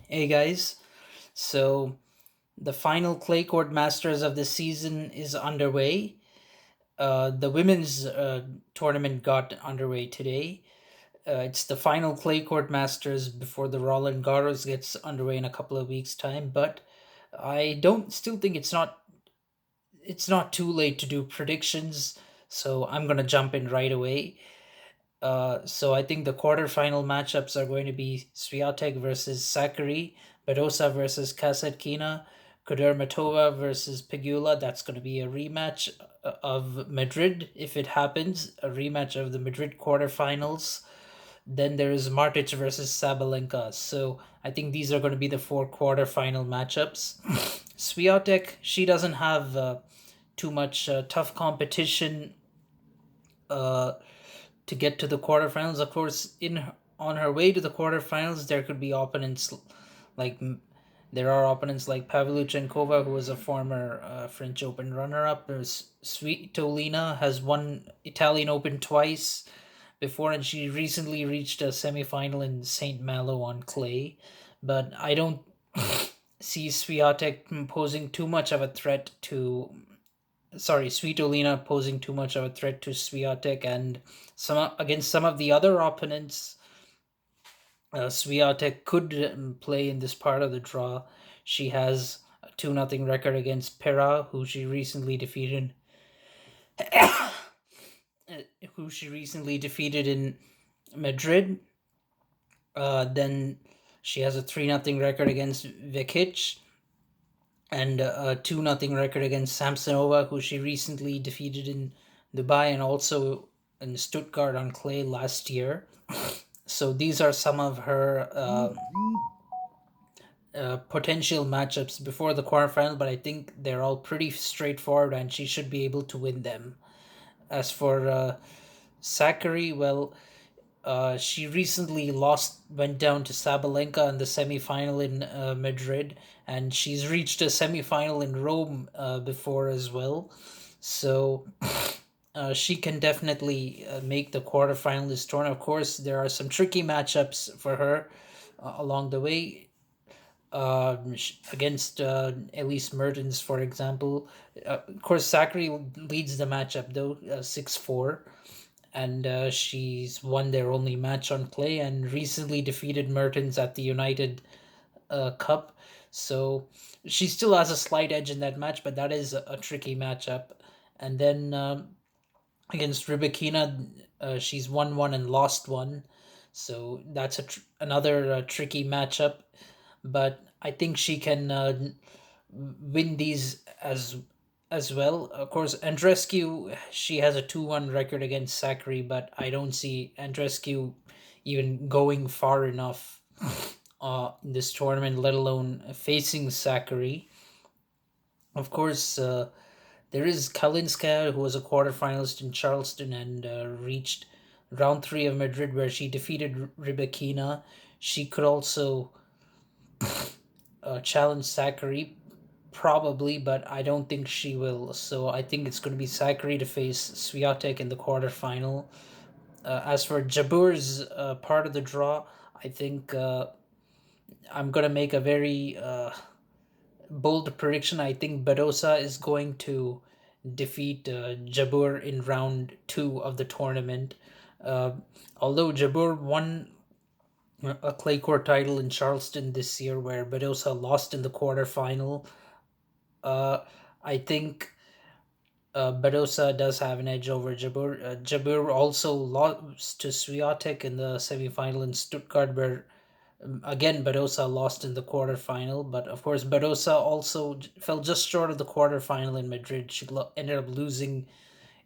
Hey guys, so the final clay court masters of the season is underway. The women's tournament got underway today. It's the final clay court masters before the Roland Garros gets underway in a couple of weeks' time. But I don't still think it's not too late to do predictions. So I'm gonna jump in right away. So I think the quarterfinal matchups are going to be Swiatek versus Sakari, Badosa versus Kasatkina, Kudermetova versus Pegula. That's going to be a rematch of Madrid if it happens, a rematch of the Madrid quarterfinals. Then there is Martic versus Sabalenka. So I think these are going to be the four quarterfinal matchups. Swiatek, she doesn't have too much tough competition uh, to get to the quarterfinals. Of course, on her way to the quarterfinals, there could be opponents like there are opponents like Pavlyuchenkova, who was a former French Open runner-up. There's Svitolina has won Italian Open twice before, and she recently reached a semifinal in Saint Malo on clay. But I don't see Swiatek posing too much of a threat to Svitolina posing too much of a threat to Swiatek, and some against some of the other opponents, Swiatek could play in this part of the draw. She has a 2-0 record against Pera, who she recently defeated in Madrid. Then she has a 3-0 record against Vekic, and a 2-0 record against Samsonova, who she recently defeated in Dubai and also in Stuttgart on clay last year. So these are some of her potential matchups before the quarterfinal, but I think they're all pretty straightforward and she should be able to win them. As for Sakari, well, she recently went down to Sabalenka in the semifinal in Madrid, and she's reached a semifinal in Rome before as well. So she can definitely make the quarterfinal this tour. Of course, there are some tricky matchups for her along the way. Against Elise Mertens, for example. Of course, Sakari leads the matchup though, 6-4, and she's won their only match on clay and recently defeated Mertens at the United Cup. So she still has a slight edge in that match, but that is a tricky matchup. And then against Rybakina, she's won one and lost one. So that's another tricky matchup. But I think she can win these as well. Of course, Andrescu, she has a 2-1 record against Sakari, but I don't see Andrescu even going far enough in this tournament, let alone facing Sakari. Of course, there is Kalinskaya, who was a quarterfinalist in Charleston and reached round three of Madrid, where she defeated Rybakina. She could also challenge Sakari, probably, but I don't think she will. So I think it's going to be Sakari to face Swiatek in the quarterfinal. As for Jabur's part of the draw, I think I'm going to make a very bold prediction. I think Badosa is going to defeat Jabur in round two of the tournament. Uh, Although Jabur won a clay court title in Charleston this year, where Badosa lost in the quarterfinal, uh, I think Badosa does have an edge over Jabur. Jabur also lost to Swiatek in the semifinal in Stuttgart, where again Badosa lost in the quarterfinal. But of course, Badosa also fell just short of the quarterfinal in Madrid. She ended up losing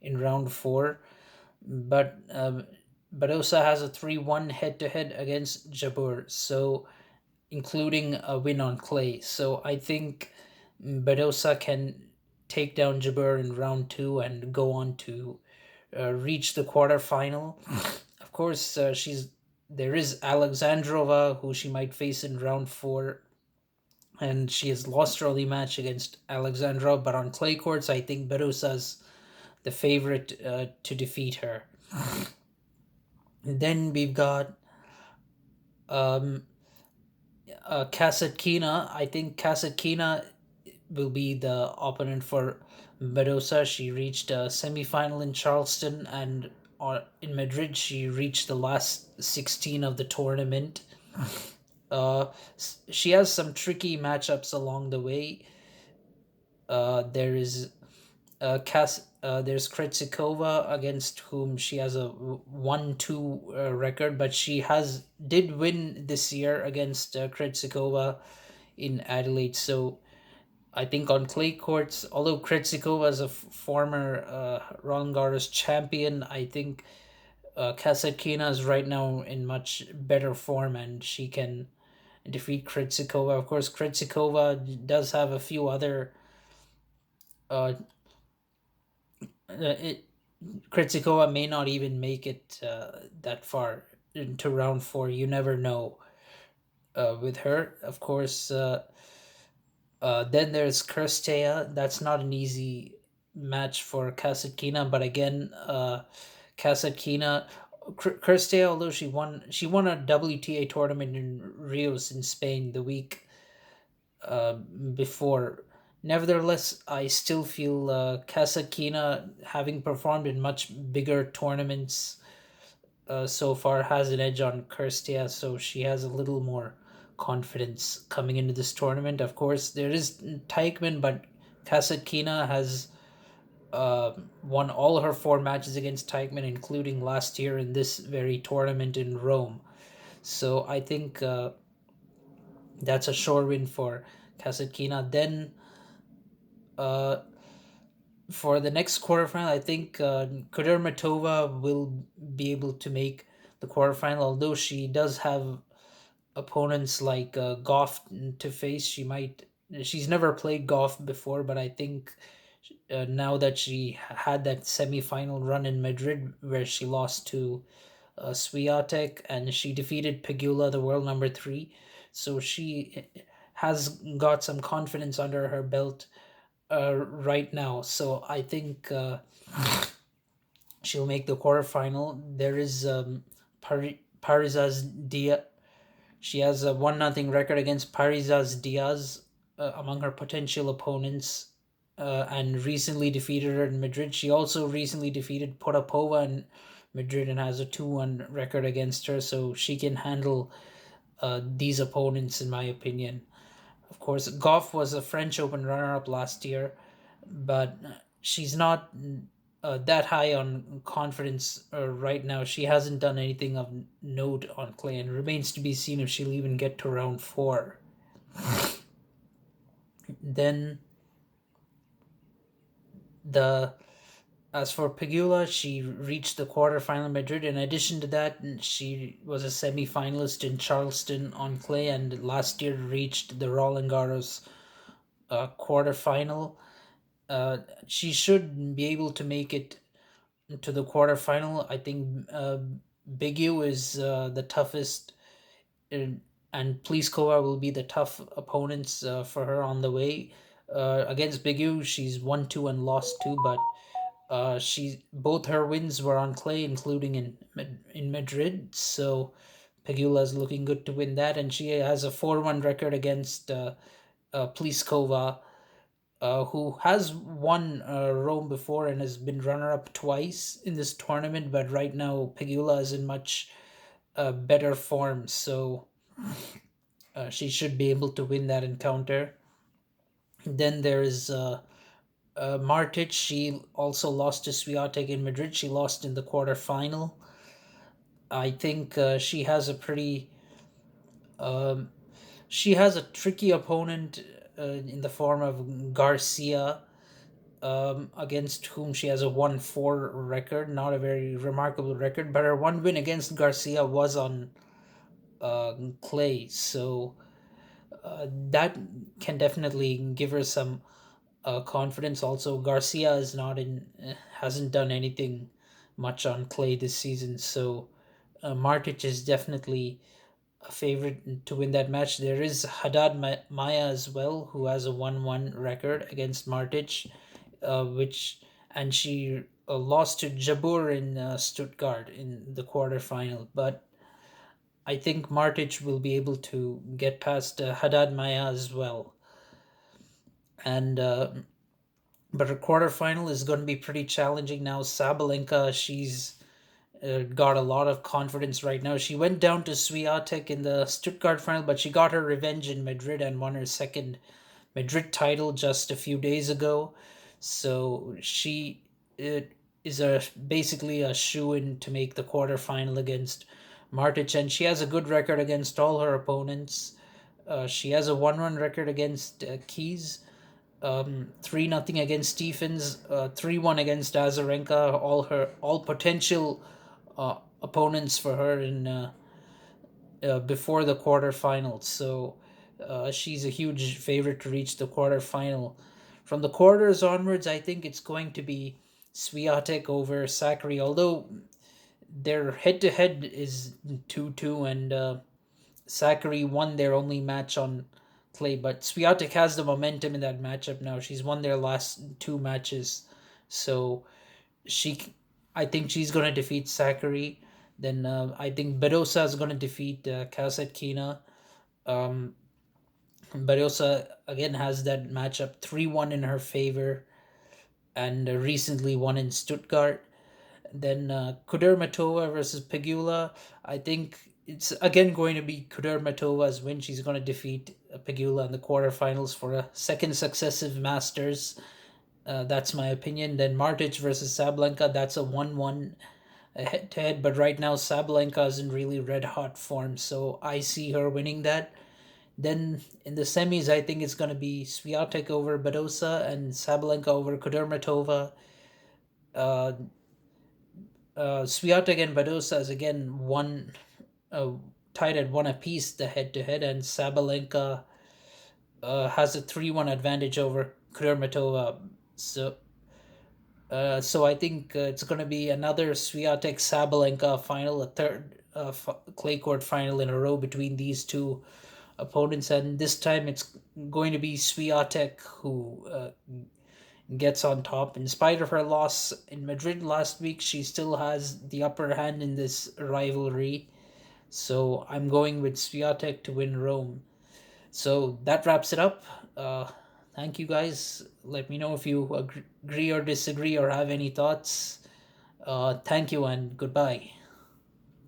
in round four. But Badosa has a 3-1 head to head against Jabur, so including a win on clay. So I think Badosa can take down Jabur in round two and go on to reach the quarterfinal. Of course, there is Alexandrova, who she might face in round four, and she has lost her only match against Alexandrova. But on clay courts, I think Badosa's the favorite to defeat her. And then we've got um, Kasatkina. I think Kasatkina will be the opponent for Medusa. She reached a semifinal in Charleston, and in Madrid she reached the last 16 of the tournament. She has some tricky matchups along the way. There is there's Krejcikova, against whom she has a 1-2 record, but she has did win this year against Krejcikova in Adelaide. So I think on clay courts, although Krejcikova is a former Roland Garros champion, I think Kasatkina is right now in much better form, and she can defeat Krejcikova. Of course, Krejcikova does have a few other. Uh, it, Krejcikova may not even make it that far into round four. You never know with her. Of course, then there's Kirstea. That's not an easy match for Kasatkina, but again, Kasatkina, Kirstea, although she won a WTA tournament in Rios in Spain the week before. Nevertheless, I still feel Kasatkina, having performed in much bigger tournaments so far, has an edge on Kirstia, so she has a little more confidence coming into this tournament. Of course, there is Teichmann, but Kasatkina has won all her four matches against Teichmann, including last year in this very tournament in Rome. So I think that's a sure win for Kasatkina. Then uh, for the next quarterfinal, I think Kudermetova will be able to make the quarterfinal, although she does have opponents like Goff to face. She's never played Goff before, but I think now that she had that semifinal run in Madrid where she lost to Swiatek and she defeated Pegula, the world number three, so she has got some confidence under her belt right now. So I think she'll make the quarterfinal. There is Parisas Dia. She has a 1-0 record against Parisas Diaz among her potential opponents, and recently defeated her in Madrid. She also recently defeated Potapova in Madrid and has a 2-1 record against her, so she can handle these opponents, in my opinion. Of course, Goff was a French Open runner up last year, but she's not that high on confidence right now. She hasn't done anything of note on clay, and remains to be seen if she'll even get to round four. Then the as for Pegula, she reached the quarterfinal in Madrid. In addition to that, she was a semi-finalist in Charleston on clay, and last year reached the Roland Garros quarterfinal. She should be able to make it to the quarterfinal. I think Big U is the toughest, and Pliskova will be the tough opponents for her on the way. Against Big U, she's won two and lost two, but she both her wins were on clay, including in Madrid. So Pegula is looking good to win that, and she has a 4-1 record against Pliskova, who has won Rome before and has been runner up twice in this tournament. But right now, Pegula is in much better form, so she should be able to win that encounter. Then there is Martic. She also lost to Swiatek in Madrid. She lost in the quarterfinal. I think um, she has a tricky opponent in the form of Garcia, against whom she has a 1-4 record, not a very remarkable record, but her one win against Garcia was on clay, so that can definitely give her some confidence. Also, Garcia is not in, hasn't done anything much on clay this season, so Martic is definitely a favorite to win that match. There is Haddad Maya as well, who has a 1-1 record against Martic, which and she lost to Jabur in Stuttgart in the quarterfinal. But I think Martic will be able to get past Haddad Maya as well. And but her quarterfinal is going to be pretty challenging now. Sabalenka, she's got a lot of confidence right now. She went down to Swiatek in the Stuttgart final, but she got her revenge in Madrid and won her second Madrid title just a few days ago. So she is a basically a shoe in to make the quarterfinal against Martic, and she has a good record against all her opponents. She has a 1-1 record against Keys, 3-0 against Stephens, 3-1 against Azarenka. All potential opponents for her in before the quarterfinals. So she's a huge favorite to reach the quarterfinal. From the quarters onwards, I think it's going to be Swiatek over Sakari. Although their head-to-head is 2-2, and Sakari won their only match on clay, but Swiatek has the momentum in that matchup now. She's won their last two matches, so she, I think she's gonna defeat Sakari. Then I think Badosa is gonna defeat Kasatkina. Um, Badosa again has that matchup 3-1 in her favor, and recently won in Stuttgart. Then Kudermetova versus Pegula. I think it's again going to be Kudermetova's win. She's going to defeat Pegula in the quarterfinals for a second successive Masters. That's my opinion. Then Martic versus Sabalenka. That's a 1-1 head to head. But right now, Sabalenka is in really red hot form. So I see her winning that. Then in the semis, I think it's going to be Swiatek over Badosa and Sabalenka over Kudermetova. Uh, Swiatek and Badosa is again uh, tied at one apiece, the head to head, and Sabalenka has a 3-1 advantage over Kudermetova. So I think it's going to be another Swiatek Sabalenka final, a third clay court final in a row between these two opponents, and this time it's going to be Swiatek who gets on top. In spite of her loss in Madrid last week, she still has the upper hand in this rivalry. So I'm going with Swiatek to win Rome. So that wraps it up. Thank you guys. Let me know if you agree or disagree or have any thoughts. Thank you and goodbye.